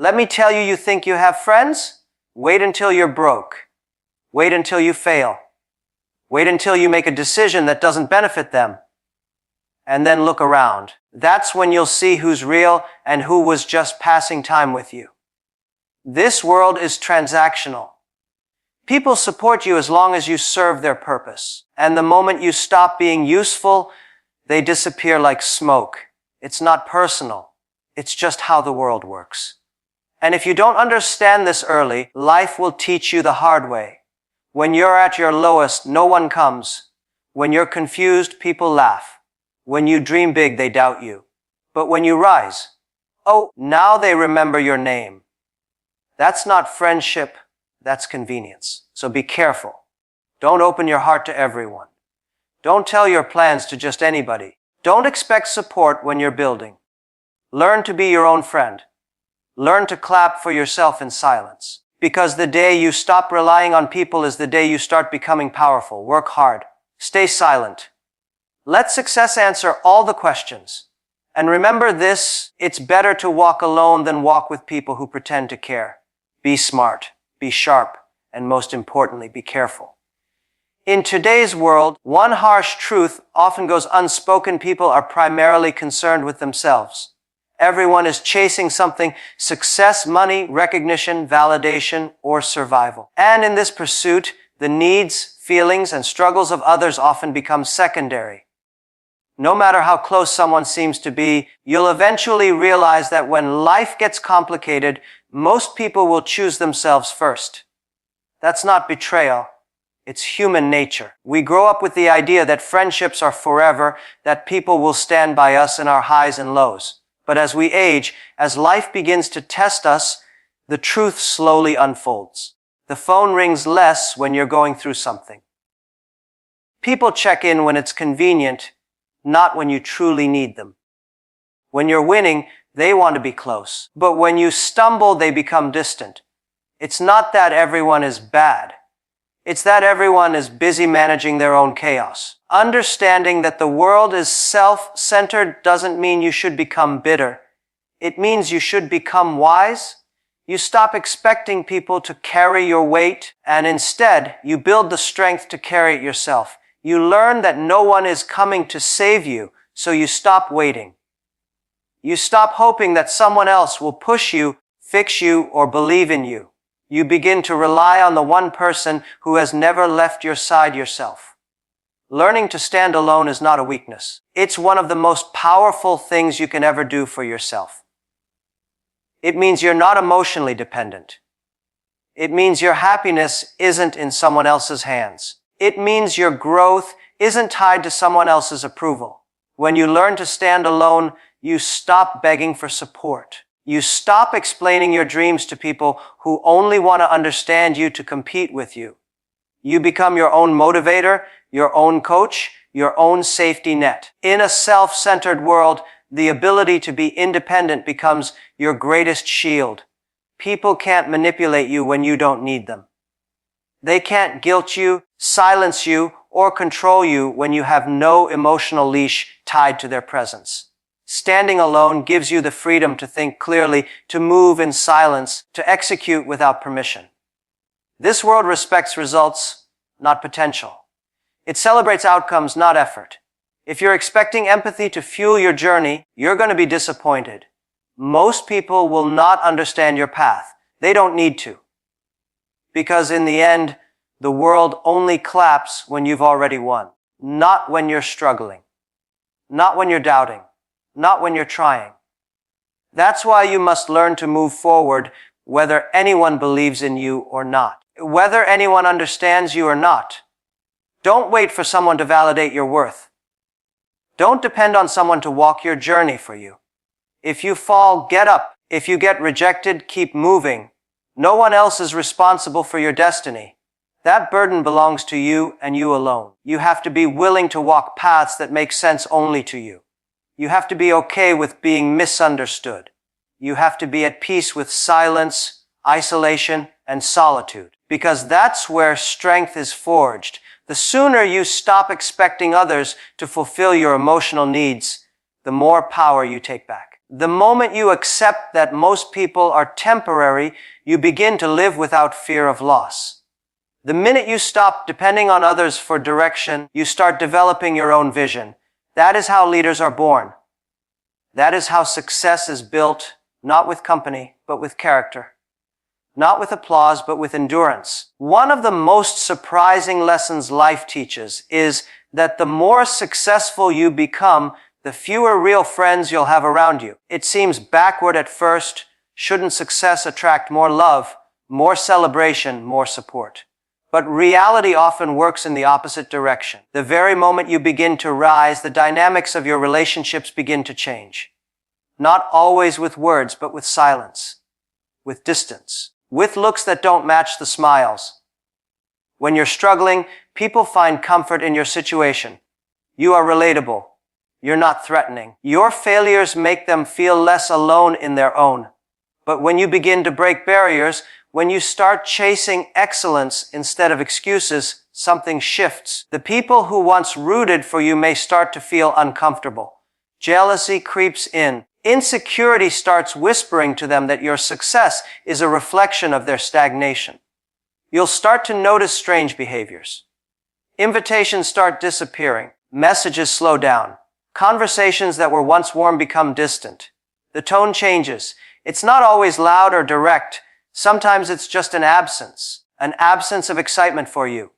Let me tell you, you think you have friends? Wait until you're broke. Wait until you fail. Wait until you make a decision that doesn't benefit them. And then look around. That's when you'll see who's real and who was just passing time with you. This world is transactional. People support you as long as you serve their purpose. And the moment you stop being useful, they disappear like smoke. It's not personal. It's just how the world works. And if you don't understand this early, life will teach you the hard way. When you're at your lowest, no one comes. When you're confused, people laugh. When you dream big, they doubt you. But when you rise, oh, now they remember your name. That's not friendship, that's convenience. So be careful. Don't open your heart to everyone. Don't tell your plans to just anybody. Don't expect support when you're building. Learn to be your own friend. Learn to clap for yourself in silence. Because the day you stop relying on people is the day you start becoming powerful. Work hard. Stay silent. Let success answer all the questions. And remember this, it's better to walk alone than walk with people who pretend to care. Be smart, be sharp, and most importantly, be careful. In today's world, one harsh truth often goes unspoken. People are primarily concerned with themselves. Everyone is chasing something: success, money, recognition, validation, or survival. And in this pursuit, the needs, feelings, and struggles of others often become secondary. No matter how close someone seems to be, you'll eventually realize that when life gets complicated, most people will choose themselves first. That's not betrayal. It's human nature. We grow up with the idea that friendships are forever, that people will stand by us in our highs and lows. But as we age, as life begins to test us, the truth slowly unfolds. The phone rings less when you're going through something. People check in when it's convenient, not when you truly need them. When you're winning, they want to be close. But when you stumble, they become distant. It's not that everyone is bad. It's that everyone is busy managing their own chaos. Understanding that the world is self-centered doesn't mean you should become bitter. It means you should become wise. You stop expecting people to carry your weight, and instead, you build the strength to carry it yourself. You learn that no one is coming to save you, so you stop waiting. You stop hoping that someone else will push you, fix you, or believe in you. You begin to rely on the one person who has never left your side: yourself. Learning to stand alone is not a weakness. It's one of the most powerful things you can ever do for yourself. It means you're not emotionally dependent. It means your happiness isn't in someone else's hands. It means your growth isn't tied to someone else's approval. When you learn to stand alone, you stop begging for support. You stop explaining your dreams to people who only want to understand you to compete with you. You become your own motivator, your own coach, your own safety net. In a self-centered world, the ability to be independent becomes your greatest shield. People can't manipulate you when you don't need them. They can't guilt you, silence you, or control you when you have no emotional leash tied to their presence. Standing alone gives you the freedom to think clearly, to move in silence, to execute without permission. This world respects results, not potential. It celebrates outcomes, not effort. If you're expecting empathy to fuel your journey, you're going to be disappointed. Most people will not understand your path. They don't need to. Because in the end, the world only claps when you've already won. Not when you're struggling. Not when you're doubting. Not when you're trying. That's why you must learn to move forward whether anyone believes in you or not. Whether anyone understands you or not. Don't wait for someone to validate your worth. Don't depend on someone to walk your journey for you. If you fall, get up. If you get rejected, keep moving. No one else is responsible for your destiny. That burden belongs to you and you alone. You have to be willing to walk paths that make sense only to you. You have to be okay with being misunderstood. You have to be at peace with silence, isolation, and solitude. Because that's where strength is forged. The sooner you stop expecting others to fulfill your emotional needs, the more power you take back. The moment you accept that most people are temporary, you begin to live without fear of loss. The minute you stop depending on others for direction, you start developing your own vision. That is how leaders are born. That is how success is built, not with company, but with character. Not with applause, but with endurance. One of the most surprising lessons life teaches is that the more successful you become, the fewer real friends you'll have around you. It seems backward at first. Shouldn't success attract more love, more celebration, more support? But reality often works in the opposite direction. The very moment you begin to rise, the dynamics of your relationships begin to change. Not always with words, but with silence, with distance, with looks that don't match the smiles. When you're struggling, people find comfort in your situation. You are relatable. You're not threatening. Your failures make them feel less alone in their own. But when you begin to break barriers, when you start chasing excellence instead of excuses, something shifts. The people who once rooted for you may start to feel uncomfortable. Jealousy creeps in. Insecurity starts whispering to them that your success is a reflection of their stagnation. You'll start to notice strange behaviors. Invitations start disappearing. Messages slow down. Conversations that were once warm become distant. The tone changes. It's not always loud or direct. Sometimes it's just an absence of excitement for you,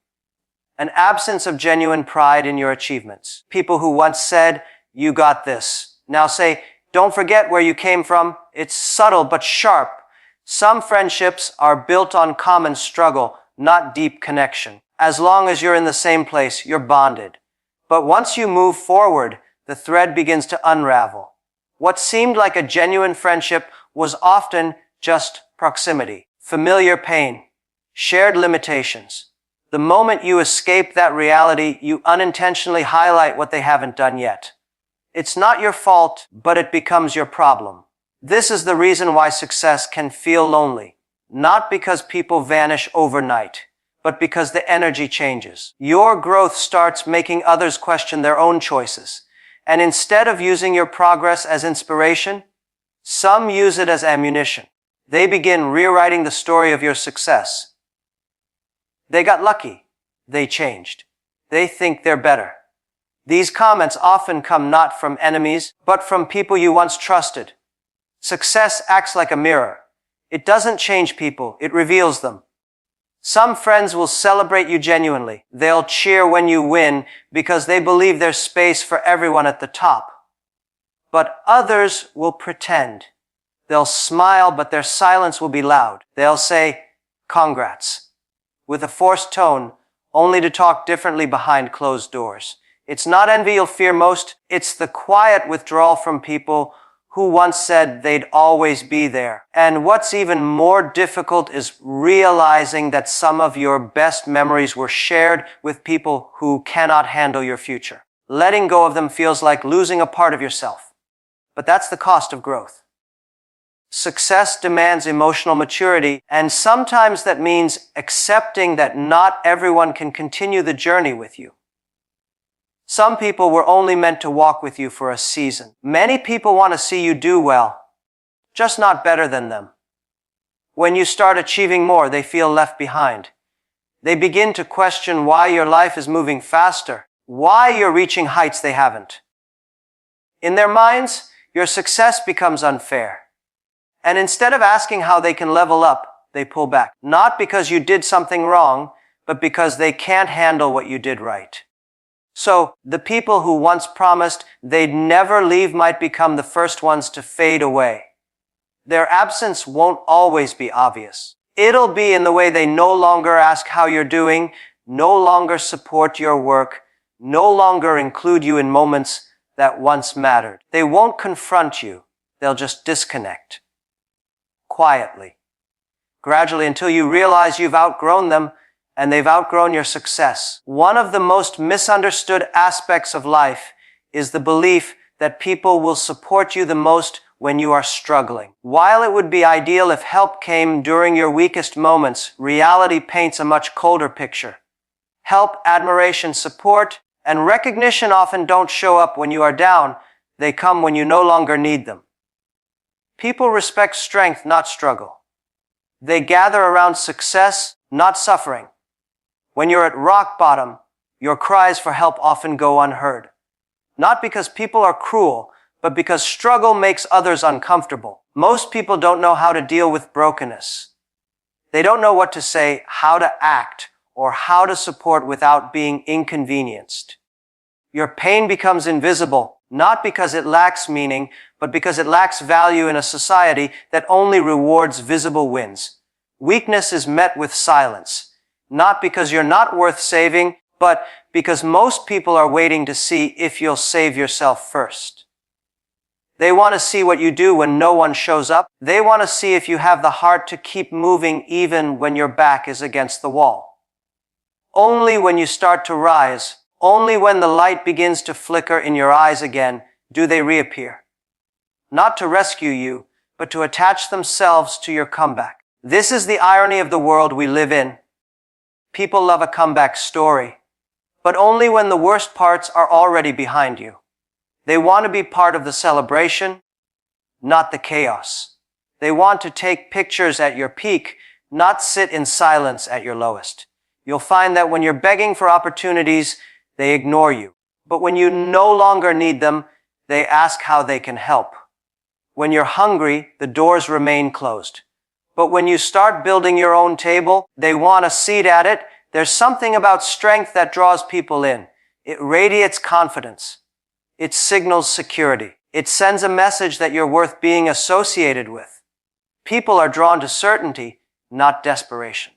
an absence of genuine pride in your achievements. People who once said, "You got this," now say, "Don't forget where you came from." It's subtle but sharp. Some friendships are built on common struggle, not deep connection. As long as you're in the same place, you're bonded. But once you move forward, the thread begins to unravel. What seemed like a genuine friendship was often just proximity, familiar pain, shared limitations. The moment you escape that reality, you unintentionally highlight what they haven't done yet. It's not your fault, but it becomes your problem. This is the reason why success can feel lonely. Not because people vanish overnight, but because the energy changes. Your growth starts making others question their own choices. And instead of using your progress as inspiration, some use it as ammunition. They begin rewriting the story of your success. They got lucky. They changed. They think they're better. These comments often come not from enemies, but from people you once trusted. Success acts like a mirror. It doesn't change people, it reveals them. Some friends will celebrate you genuinely. They'll cheer when you win because they believe there's space for everyone at the top. But others will pretend. They'll smile, but their silence will be loud. They'll say, "Congrats," with a forced tone, only to talk differently behind closed doors. It's not envy you'll fear most. It's the quiet withdrawal from people who once said they'd always be there. And what's even more difficult is realizing that some of your best memories were shared with people who cannot handle your future. Letting go of them feels like losing a part of yourself. But that's the cost of growth. Success demands emotional maturity, and sometimes that means accepting that not everyone can continue the journey with you. Some people were only meant to walk with you for a season. Many people want to see you do well, just not better than them. When you start achieving more, they feel left behind. They begin to question why your life is moving faster, why you're reaching heights they haven't. In their minds, your success becomes unfair. And instead of asking how they can level up, they pull back. Not because you did something wrong, but because they can't handle what you did right. So, the people who once promised they'd never leave might become the first ones to fade away. Their absence won't always be obvious. It'll be in the way they no longer ask how you're doing, no longer support your work, no longer include you in moments that once mattered. They won't confront you. They'll just disconnect. Quietly. Gradually, until you realize you've outgrown them, and they've outgrown your success. One of the most misunderstood aspects of life is the belief that people will support you the most when you are struggling. While it would be ideal if help came during your weakest moments, reality paints a much colder picture. Help, admiration, support, and recognition often don't show up when you are down. They come when you no longer need them. People respect strength, not struggle. They gather around success, not suffering. When you're at rock bottom, your cries for help often go unheard. Not because people are cruel, but because struggle makes others uncomfortable. Most people don't know how to deal with brokenness. They don't know what to say, how to act, or how to support without being inconvenienced. Your pain becomes invisible, not because it lacks meaning, but because it lacks value in a society that only rewards visible wins. Weakness is met with silence, not because you're not worth saving, but because most people are waiting to see if you'll save yourself first. They want to see what you do when no one shows up. They want to see if you have the heart to keep moving even when your back is against the wall. Only when you start to rise, only when the light begins to flicker in your eyes again, do they reappear. Not to rescue you, but to attach themselves to your comeback. This is the irony of the world we live in. People love a comeback story, but only when the worst parts are already behind you. They want to be part of the celebration, not the chaos. They want to take pictures at your peak, not sit in silence at your lowest. You'll find that when you're begging for opportunities, they ignore you. But when you no longer need them, they ask how they can help. When you're hungry, the doors remain closed. But when you start building your own table, they want a seat at it. There's something about strength that draws people in. It radiates confidence. It signals security. It sends a message that you're worth being associated with. People are drawn to certainty, not desperation.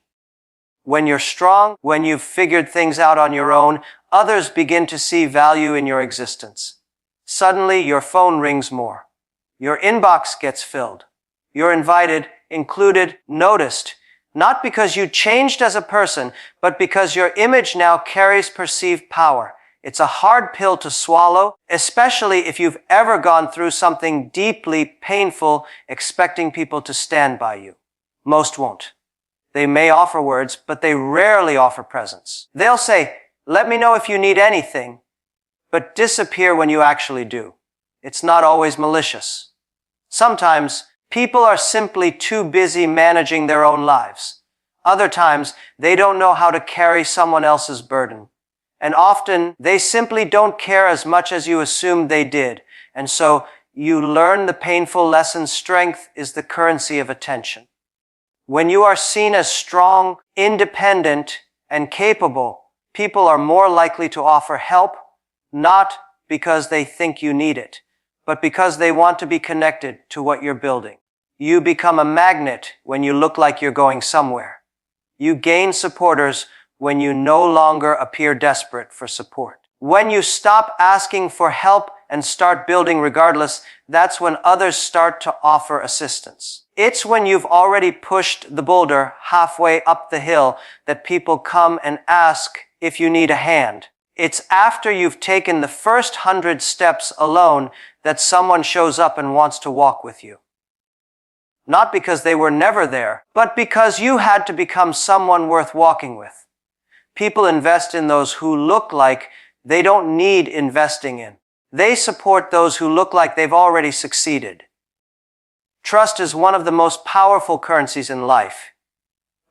When you're strong, when you've figured things out on your own, others begin to see value in your existence. Suddenly, your phone rings more. Your inbox gets filled. You're invited, included, noticed, not because you changed as a person, but because your image now carries perceived power. It's a hard pill to swallow, especially if you've ever gone through something deeply painful, expecting people to stand by you. Most won't. They may offer words, but they rarely offer presence. They'll say, "Let me know if you need anything," but disappear when you actually do. It's not always malicious. Sometimes, people are simply too busy managing their own lives. Other times, they don't know how to carry someone else's burden. And often, they simply don't care as much as you assumed they did. And so, you learn the painful lesson: strength is the currency of attention. When you are seen as strong, independent, and capable, people are more likely to offer help, not because they think you need it, but because they want to be connected to what you're building. You become a magnet when you look like you're going somewhere. You gain supporters when you no longer appear desperate for support. When you stop asking for help and start building regardless, that's when others start to offer assistance. It's when you've already pushed the boulder halfway up the hill that people come and ask if you need a hand. It's after you've taken the first 100 steps alone that someone shows up and wants to walk with you. Not because they were never there, but because you had to become someone worth walking with. People invest in those who look like they don't need investing in. They support those who look like they've already succeeded. Trust is one of the most powerful currencies in life,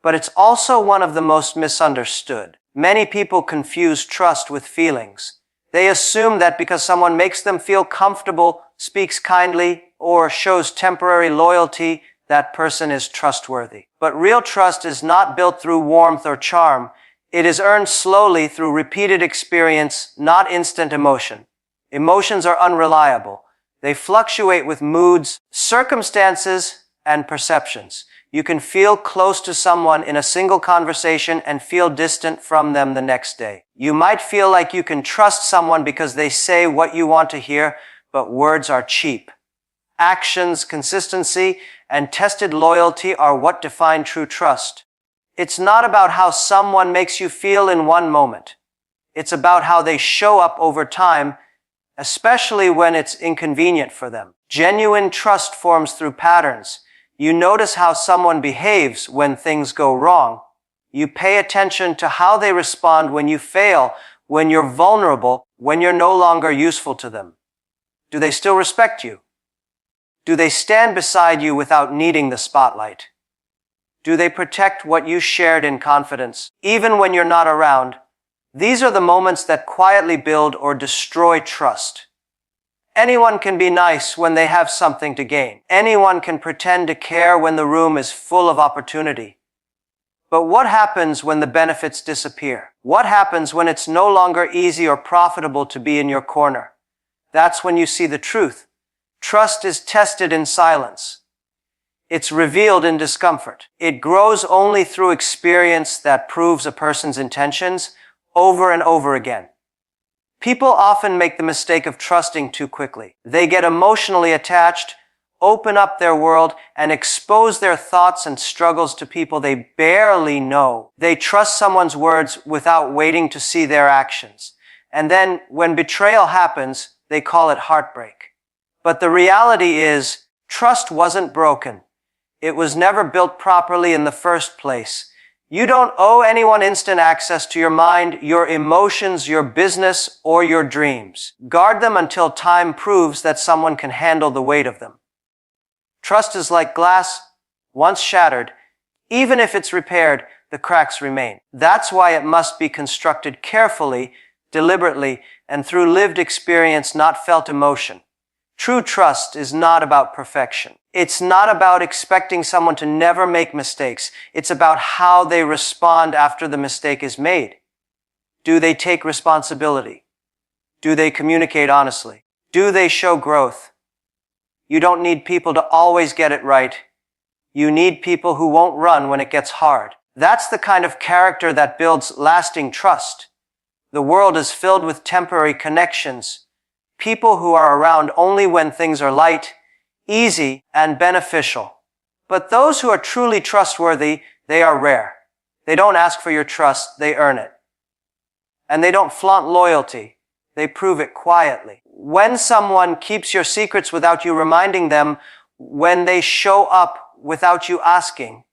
but it's also one of the most misunderstood. Many people confuse trust with feelings. They assume that because someone makes them feel comfortable, speaks kindly, or shows temporary loyalty, that person is trustworthy. But real trust is not built through warmth or charm. It is earned slowly through repeated experience, not instant emotion. Emotions are unreliable. They fluctuate with moods, circumstances, and perceptions. You can feel close to someone in a single conversation and feel distant from them the next day. You might feel like you can trust someone because they say what you want to hear, but words are cheap. Actions, consistency, and tested loyalty are what define true trust. It's not about how someone makes you feel in one moment. It's about how they show up over time, especially when it's inconvenient for them. Genuine trust forms through patterns. You notice how someone behaves when things go wrong. You pay attention to how they respond when you fail, when you're vulnerable, when you're no longer useful to them. Do they still respect you? Do they stand beside you without needing the spotlight? Do they protect what you shared in confidence, even when you're not around? These are the moments that quietly build or destroy trust. Anyone can be nice when they have something to gain. Anyone can pretend to care when the room is full of opportunity. But what happens when the benefits disappear? What happens when it's no longer easy or profitable to be in your corner? That's when you see the truth. Trust is tested in silence. It's revealed in discomfort. It grows only through experience that proves a person's intentions over and over again. People often make the mistake of trusting too quickly. They get emotionally attached, open up their world, and expose their thoughts and struggles to people they barely know. They trust someone's words without waiting to see their actions. And then, when betrayal happens, they call it heartbreak. But the reality is, trust wasn't broken. It was never built properly in the first place. You don't owe anyone instant access to your mind, your emotions, your business, or your dreams. Guard them until time proves that someone can handle the weight of them. Trust is like glass. Once shattered, even if it's repaired, the cracks remain. That's why it must be constructed carefully, deliberately, and through lived experience, not felt emotion. True trust is not about perfection. It's not about expecting someone to never make mistakes. It's about how they respond after the mistake is made. Do they take responsibility? Do they communicate honestly? Do they show growth? You don't need people to always get it right. You need people who won't run when it gets hard. That's the kind of character that builds lasting trust. The world is filled with temporary connections. People who are around only when things are light, easy, and beneficial. But those who are truly trustworthy, they are rare. They don't ask for your trust, they earn it. And they don't flaunt loyalty, they prove it quietly. When someone keeps your secrets without you reminding them, when they show up without you asking,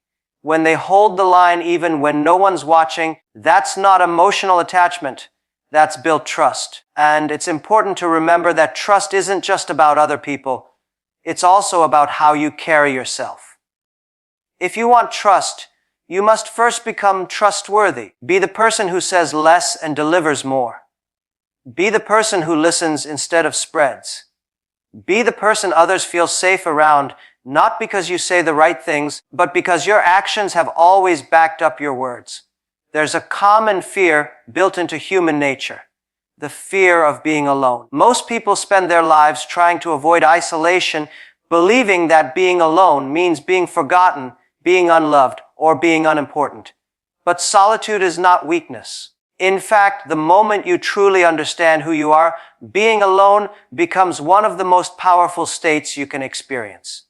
when they hold the line even when no one's watching, that's not emotional attachment. That's built trust. And it's important to remember that trust isn't just about other people. It's also about how you carry yourself. If you want trust, you must first become trustworthy. Be the person who says less and delivers more. Be the person who listens instead of spreads. Be the person others feel safe around, not because you say the right things, but because your actions have always backed up your words. There's a common fear built into human nature, the fear of being alone. Most people spend their lives trying to avoid isolation, believing that being alone means being forgotten, being unloved, or being unimportant. But solitude is not weakness. In fact, the moment you truly understand who you are, being alone becomes one of the most powerful states you can experience.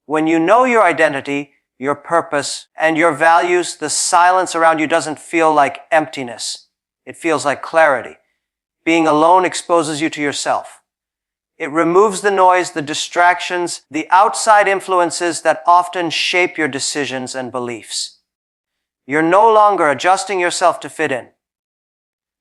When you know your identity, your purpose, and your values, the silence around you doesn't feel like emptiness. It feels like clarity. Being alone exposes you to yourself. It removes the noise, the distractions, the outside influences that often shape your decisions and beliefs. You're no longer adjusting yourself to fit in.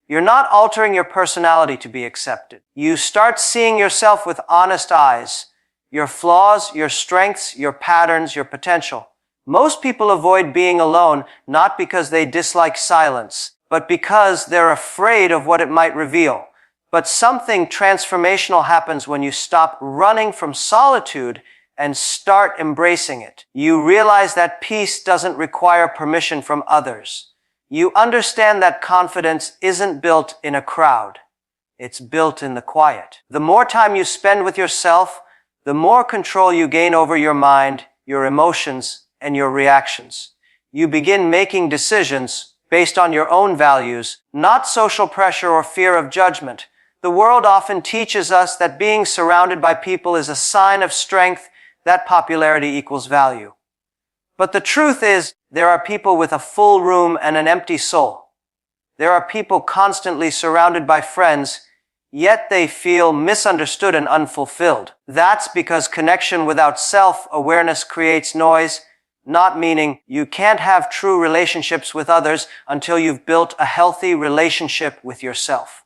You're not altering your personality to be accepted. You start seeing yourself with honest eyes, your flaws, your strengths, your patterns, your potential. Most people avoid being alone not because they dislike silence, but because they're afraid of what it might reveal. But something transformational happens when you stop running from solitude and start embracing it. You realize that peace doesn't require permission from others. You understand that confidence isn't built in a crowd. It's built in the quiet. The more time you spend with yourself, the more control you gain over your mind, your emotions, and your reactions. You begin making decisions based on your own values, not social pressure or fear of judgment. The world often teaches us that being surrounded by people is a sign of strength, that popularity equals value. But the truth is, there are people with a full room and an empty soul. There are people constantly surrounded by friends, yet they feel misunderstood and unfulfilled. That's because connection without self-awareness creates noise, not meaning. You can't have true relationships with others until you've built a healthy relationship with yourself.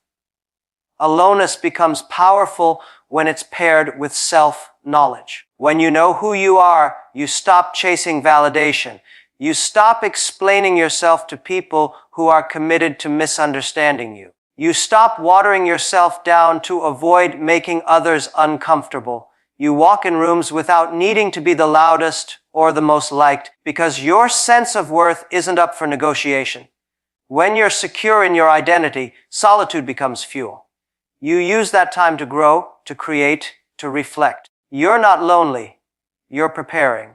Aloneness becomes powerful when it's paired with self-knowledge. When you know who you are, you stop chasing validation. You stop explaining yourself to people who are committed to misunderstanding you. You stop watering yourself down to avoid making others uncomfortable. You walk in rooms without needing to be the loudest or the most liked, because your sense of worth isn't up for negotiation. When you're secure in your identity, solitude becomes fuel. You use that time to grow, to create, to reflect. You're not lonely. You're preparing.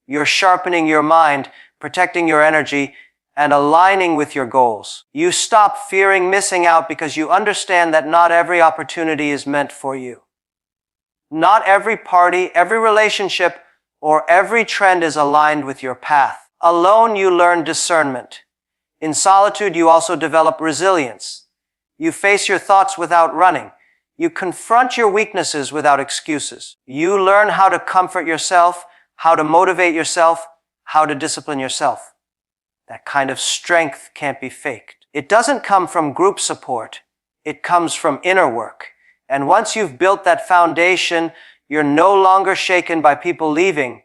You're sharpening your mind, protecting your energy, and aligning with your goals. You stop fearing missing out because you understand that not every opportunity is meant for you. Not every party, every relationship, or every trend is aligned with your path. Alone, you learn discernment. In solitude, you also develop resilience. You face your thoughts without running. You confront your weaknesses without excuses. You learn how to comfort yourself, how to motivate yourself, how to discipline yourself. That kind of strength can't be faked. It doesn't come from group support. It comes from inner work. And once you've built that foundation, you're no longer shaken by people leaving,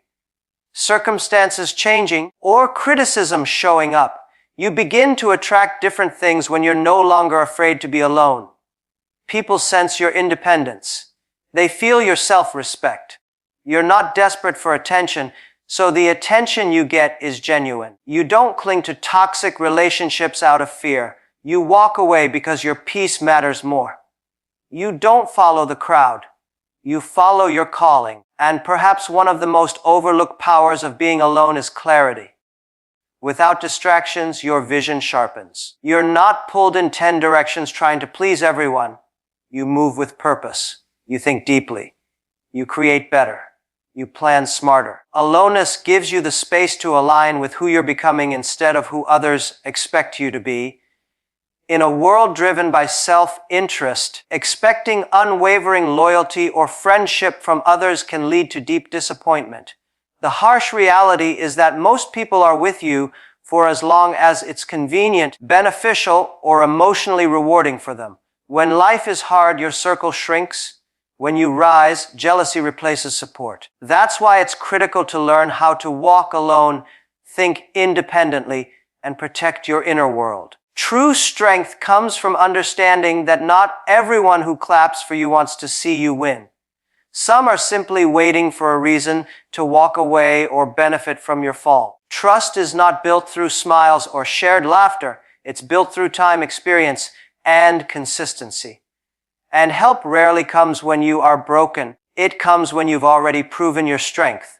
circumstances changing, or criticism showing up. You begin to attract different things when you're no longer afraid to be alone. People sense your independence. They feel your self-respect. You're not desperate for attention, so the attention you get is genuine. You don't cling to toxic relationships out of fear. You walk away because your peace matters more. You don't follow the crowd. You follow your calling. And perhaps one of the most overlooked powers of being alone is clarity. Without distractions, your vision sharpens. You're not pulled in 10 directions trying to please everyone. You move with purpose. You think deeply. You create better. You plan smarter. Aloneness gives you the space to align with who you're becoming instead of who others expect you to be. In a world driven by self-interest, expecting unwavering loyalty or friendship from others can lead to deep disappointment. The harsh reality is that most people are with you for as long as it's convenient, beneficial, or emotionally rewarding for them. When life is hard, your circle shrinks. When you rise, jealousy replaces support. That's why it's critical to learn how to walk alone, think independently, and protect your inner world. True strength comes from understanding that not everyone who claps for you wants to see you win. Some are simply waiting for a reason to walk away or benefit from your fall. Trust is not built through smiles or shared laughter. It's built through time, experience, and consistency. And help rarely comes when you are broken. It comes when you've already proven your strength.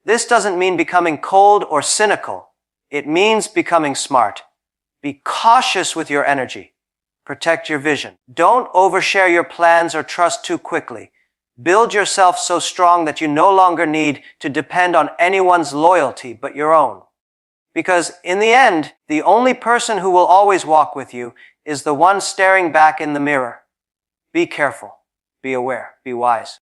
This doesn't mean becoming cold or cynical. It means becoming smart. Be cautious with your energy. Protect your vision. Don't overshare your plans or trust too quickly. Build yourself so strong that you no longer need to depend on anyone's loyalty but your own. Because in the end, the only person who will always walk with you is the one staring back in the mirror. Be careful, be aware, be wise.